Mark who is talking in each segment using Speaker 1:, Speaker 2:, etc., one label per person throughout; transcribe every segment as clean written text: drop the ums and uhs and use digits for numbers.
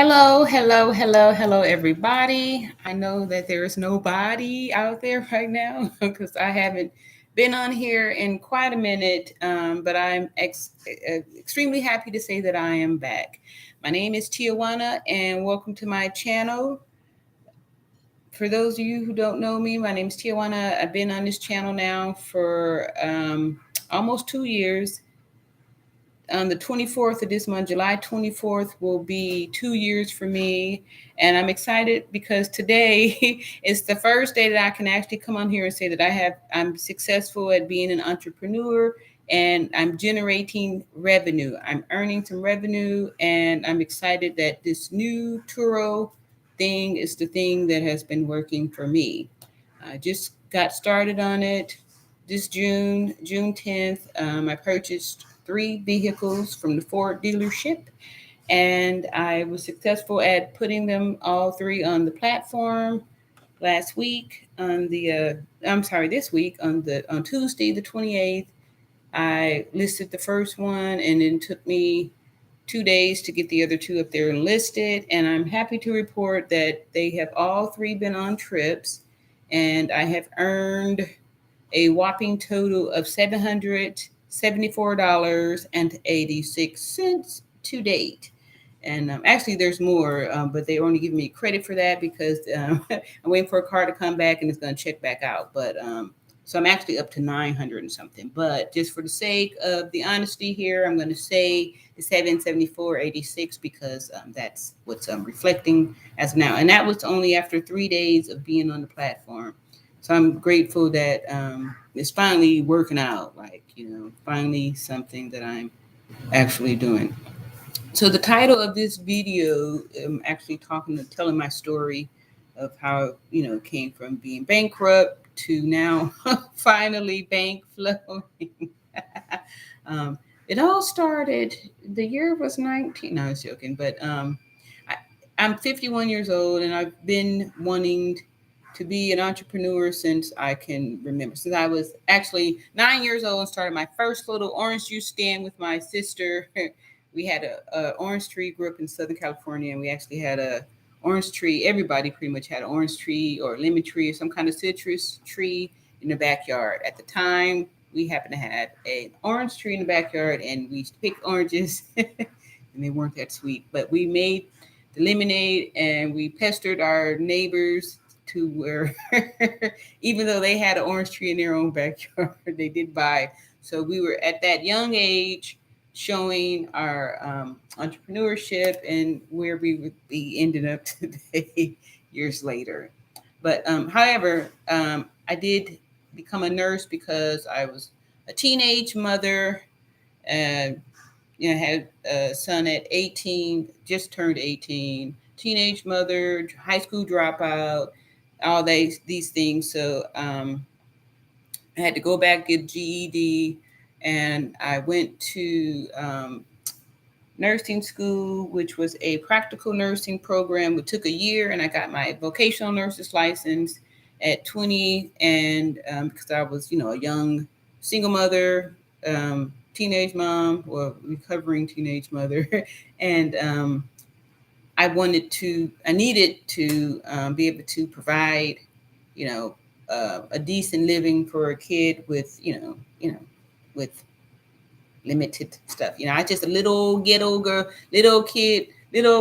Speaker 1: Hello, everybody. I know that there is nobody out there right now because I haven't been on here in quite a minute, but I'm extremely happy to say that I am back. My name is Tiajuana, and welcome to my channel. For those of you who don't know me, my name is Tiajuana. I've been on this channel now for almost 2 years. On the 24th of this month, July 24th, will be 2 years for me. And I'm excited because today is the first day that I can actually come on here and say that I'm successful at being an entrepreneur and I'm generating revenue. I'm earning some revenue and I'm excited that this new Turo thing is the thing that has been working for me. I just got started on it this June 10th. I purchased 3 vehicles from the Ford dealership, and I was successful at putting them all three on the platform last week this week on Tuesday the 28th. I listed the first one, and it took me 2 days to get the other two up there and listed. And I'm happy to report that they have all three been on trips, and I have earned a whopping total of $774.86 to date. And actually, there's more, but they only give me credit for that because I'm waiting for a car to come back and it's going to check back out. But so I'm actually up to 900 and something. But just for the sake of the honesty here, I'm going to say it's 774.86 because that's what's reflecting as of now. And that was only after 3 days of being on the platform. So I'm grateful that it's finally working out, finally something that I'm actually doing. So the title of this video, I'm actually telling my story of how, it came from being bankrupt to now finally bank flowing. It all started, the year was 19, no, I was joking, but I'm 51 years old and I've been wanting to be an entrepreneur since I can remember. Since I was actually 9 years old and started my first little orange juice stand with my sister. We had a orange tree, grew up in Southern California, and we actually had a orange tree. Everybody pretty much had an orange tree or a lemon tree or some kind of citrus tree in the backyard. At the time, we happened to have an orange tree in the backyard, and we picked oranges, and they weren't that sweet. But we made the lemonade, and we pestered our neighbors to where, even though they had an orange tree in their own backyard, they did buy. So we were at that young age showing our entrepreneurship and where we ended up today years later. But however, I did become a nurse because I was a teenage mother and had a son at 18, just turned 18, teenage mother, high school dropout, all these things. So I had to go back, get GED, and I went to nursing school, which was a practical nursing program. It took a year, and I got my vocational nurse's license at 20. And because I was, a young single mother, teenage mom, or recovering teenage mother, and I needed to be able to provide, a decent living for a kid with, with limited stuff. I just a little ghetto girl, little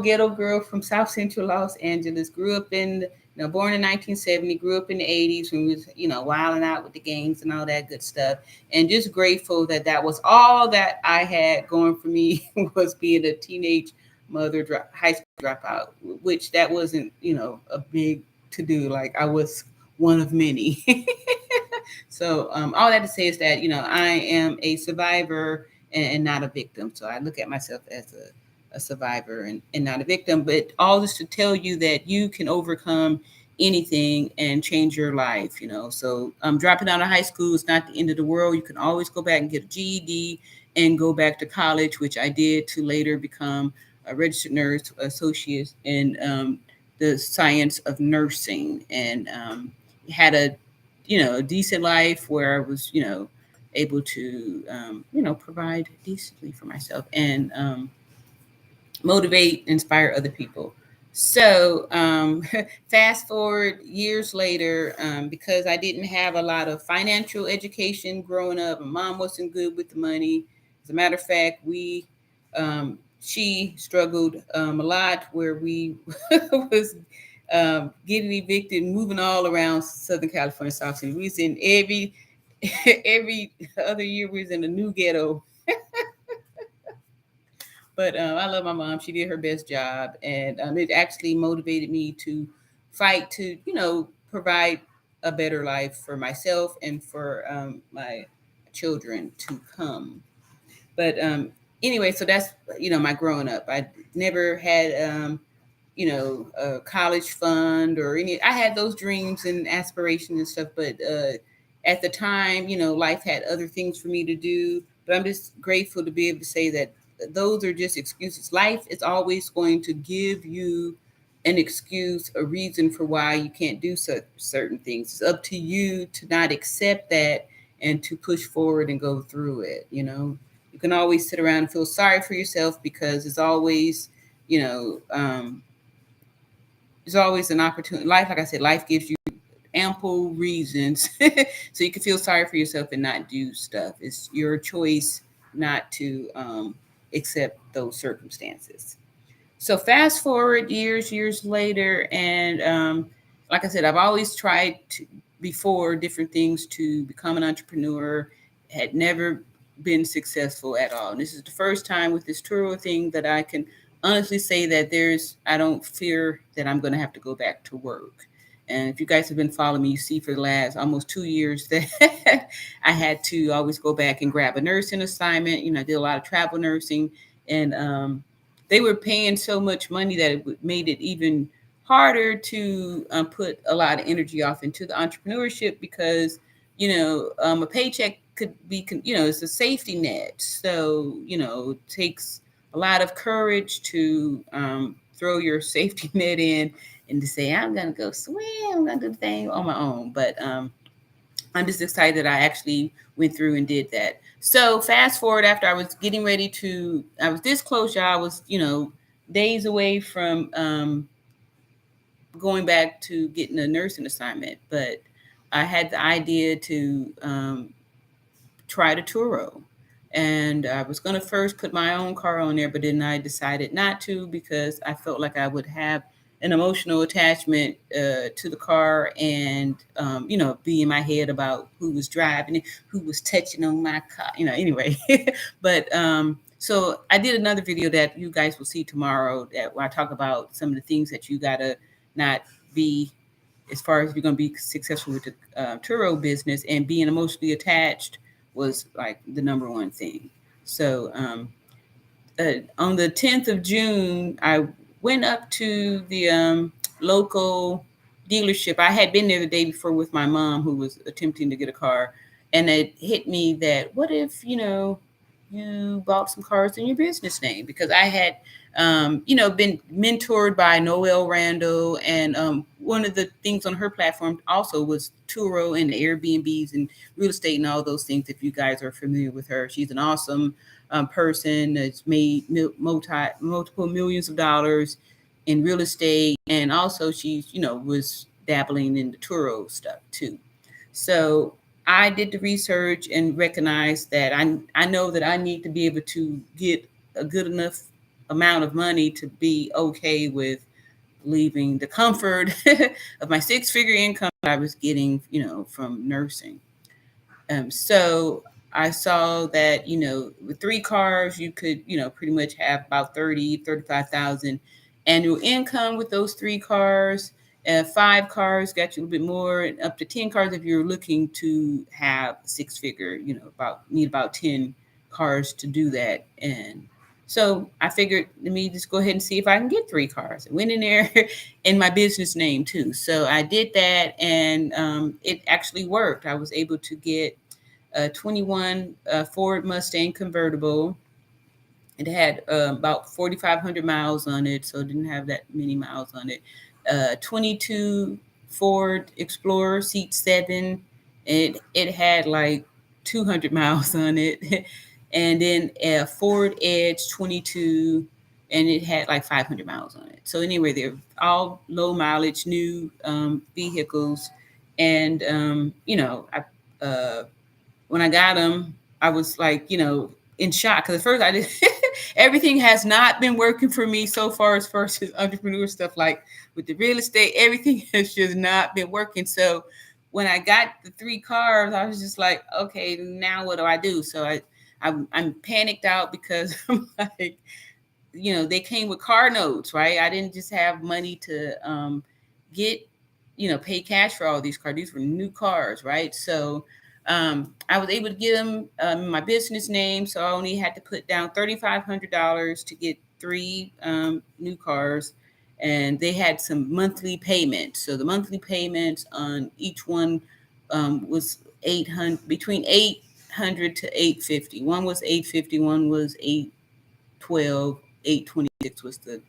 Speaker 1: ghetto girl from South Central Los Angeles. Grew up in, born in 1970. Grew up in the 80s when we was, wilding out with the gangs and all that good stuff. And just grateful that that was all that I had going for me was being a teenage mother, high school dropout, which that wasn't, a big to do. Like I was one of many. So all that to say is that, I am a survivor and not a victim. So I look at myself as a survivor and not a victim. But all this to tell you that you can overcome anything and change your life, So dropping out of high school is not the end of the world. You can always go back and get a GED and go back to college, which I did to later become a registered nurse associate in the science of nursing, and had a a decent life where I was able to provide decently for myself. And motivate, inspire other people. So, fast forward years later, because I didn't have a lot of financial education growing up, my mom wasn't good with the money. As a matter of fact, she struggled a lot where we was getting evicted, moving all around Southern California, South City. We was in every other year. We was in a new ghetto. But I love my mom. She did her best job, and it actually motivated me to fight to, provide a better life for myself and for my children to come. But anyway, so that's my growing up. I never had a college fund or any. I had those dreams and aspirations and stuff, but at the time, life had other things for me to do. But I'm just grateful to be able to say that those are just excuses. Life is always going to give you an excuse, a reason for why you can't do certain things. It's up to you to not accept that and to push forward and go through it. You can always sit around and feel sorry for yourself because you know, um, there's always an opportunity. Life, like I said, life gives you ample reasons so you can feel sorry for yourself and not do stuff. It's your choice not to accept those circumstances. So fast forward years later, and like I said, I've always tried to, before different things to become an entrepreneur. Had never been successful at all. And this is the first time with this Turo thing that I can honestly say that I don't fear that I'm going to have to go back to work. And if you guys have been following me, you see for the last almost 2 years that I had to always go back and grab a nursing assignment. I did a lot of travel nursing, and they were paying so much money that it made it even harder to put a lot of energy off into the entrepreneurship because a paycheck could be it's a safety net, so it takes a lot of courage to throw your safety net in and to say I'm gonna go swim, I'm gonna do the thing on my own. But I'm just excited that I actually went through and did that. So fast forward, after I was getting ready to, I was this close, y'all. I was, days away from going back to getting a nursing assignment, but I had the idea to try to Turo. And I was going to first put my own car on there, but then I decided not to because I felt like I would have an emotional attachment to the car and, be in my head about who was driving it, who was touching on my car, anyway. But so I did another video that you guys will see tomorrow that where I talk about some of the things that you got to not be as far as you're going to be successful with the Turo business, and being emotionally attached was like the number one thing. So on the 10th of June, I went up to the local dealership. I had been there the day before with my mom, who was attempting to get a car, and it hit me that what if you bought some cars in your business name? Because I had been mentored by Noelle Randall, and one of the things on her platform also was Turo and the Airbnbs and real estate and all those things. If you guys are familiar with her, she's an awesome person that's made multiple millions of dollars in real estate, and also she's was dabbling in the Turo stuff too. So I did the research and recognized that I know that I need to be able to get a good enough amount of money to be okay with leaving the comfort of my six-figure income that I was getting, from nursing. So I saw that, with three cars, you could, pretty much have about 35,000 annual income with those three cars. Five cars got you a little bit more, and up to 10 cars if you're looking to have six figure, need about 10 cars to do that. And so I figured, let me just go ahead and see if I can get three cars. I went in there in my business name too. So I did that, and it actually worked. I was able to get a 21 Ford Mustang convertible. It had about 4,500 miles on it, so it didn't have that many miles on it. 22 Ford Explorer seat 7. It had like 200 miles on it. And then a Ford Edge 22. and it had like 500 miles on it. So anyway, they're all low mileage, new vehicles, and when I got them, I was like, in shock because at first I did everything has not been working for me so far as entrepreneur stuff, like with the real estate, everything has just not been working. So when I got the 3 cars, I was just like, okay, now what do I do? So I'm panicked out because I'm like, they came with car notes, right? I didn't just have money to get, pay cash for all these cars. These were new cars, right? So I was able to get them my business name. So I only had to put down $3,500 to get 3 new cars. And they had some monthly payments. So the monthly payments on each one was 800, between 800 to 850. One was 850, one was 812, 826 was the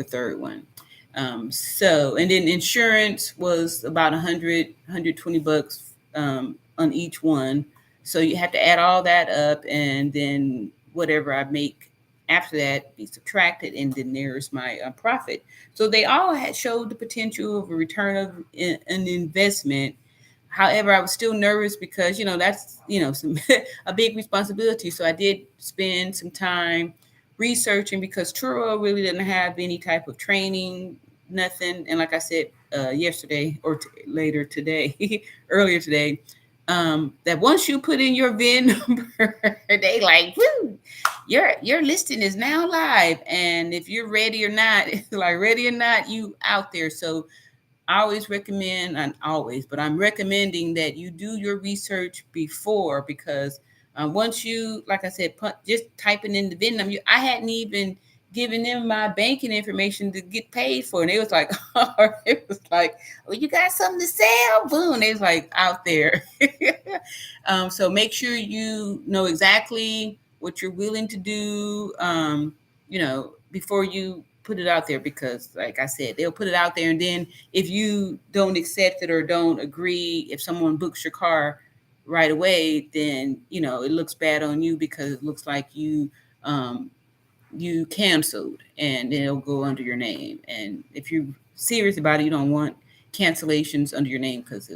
Speaker 1: third one. And then insurance was about 120 bucks on each one. So you have to add all that up, and then whatever I make after that be subtracted, and then there's my profit. So they all had showed the potential of a return of an investment. However, I was still nervous because that's some a big responsibility. So I did spend some time researching because Turo really didn't have any type of training, nothing. And like I said yesterday or later today, earlier today, that once you put in your VIN number, they like, woo, your listing is now live, and if you're ready or not, like ready or not, you out there. So I always recommend, and always, but I'm recommending that you do your research before, because once you, like I said, just typing in the VIN number, I hadn't even given them my banking information to get paid for, and it was like, well, you got something to sell, boom. It was like out there. So make sure you know exactly what you're willing to do, before you put it out there, because like I said, they'll put it out there, and then if you don't accept it or don't agree, if someone books your car right away, then it looks bad on you, because it looks like you canceled, and it'll go under your name. And if you're serious about it, you don't want cancellations under your name, because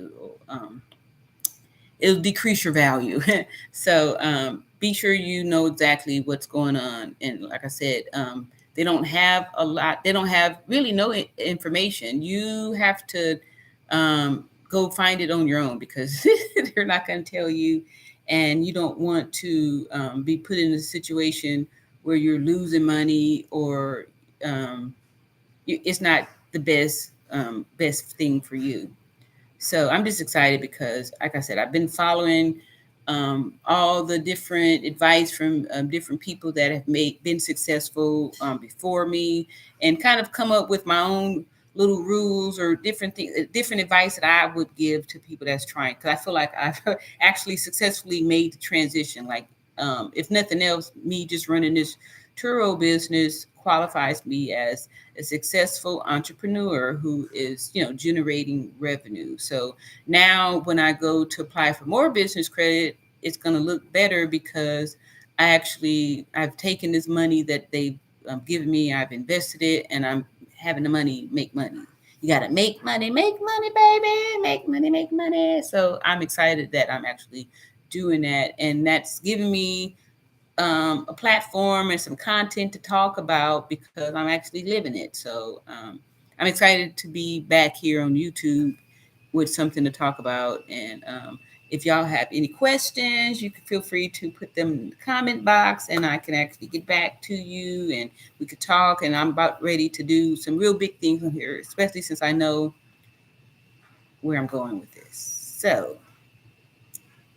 Speaker 1: it'll decrease your value. So be sure you know exactly what's going on. And like I said, they don't have a lot. They don't have really no information. You have to go find it on your own, because they're not going to tell you. And you don't want to be put in a situation where you're losing money, or it's not the best thing for you. So I'm just excited because, like I said, I've been following all the different advice from different people that have been successful before me, and kind of come up with my own little rules or different things, different advice that I would give to people that's trying. Because I feel like I've actually successfully made the transition. Like, if nothing else, me just running this Turo business qualifies me as a successful entrepreneur who is, generating revenue. So now when I go to apply for more business credit, it's going to look better, because I've taken this money that they've given me, I've invested it, and I'm having the money make money. You got to make money, baby, make money. So I'm excited that I'm actually doing that. And that's giving me a platform and some content to talk about, because I'm actually living it. So I'm excited to be back here on YouTube with something to talk about. And if y'all have any questions, you can feel free to put them in the comment box, and I can actually get back to you, and we could talk. And I'm about ready to do some real big things on here, especially since I know where I'm going with this. So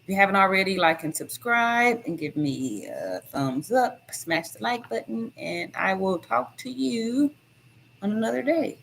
Speaker 1: if you haven't already, like and subscribe, and give me a thumbs up, smash the like button, and I will talk to you on another day.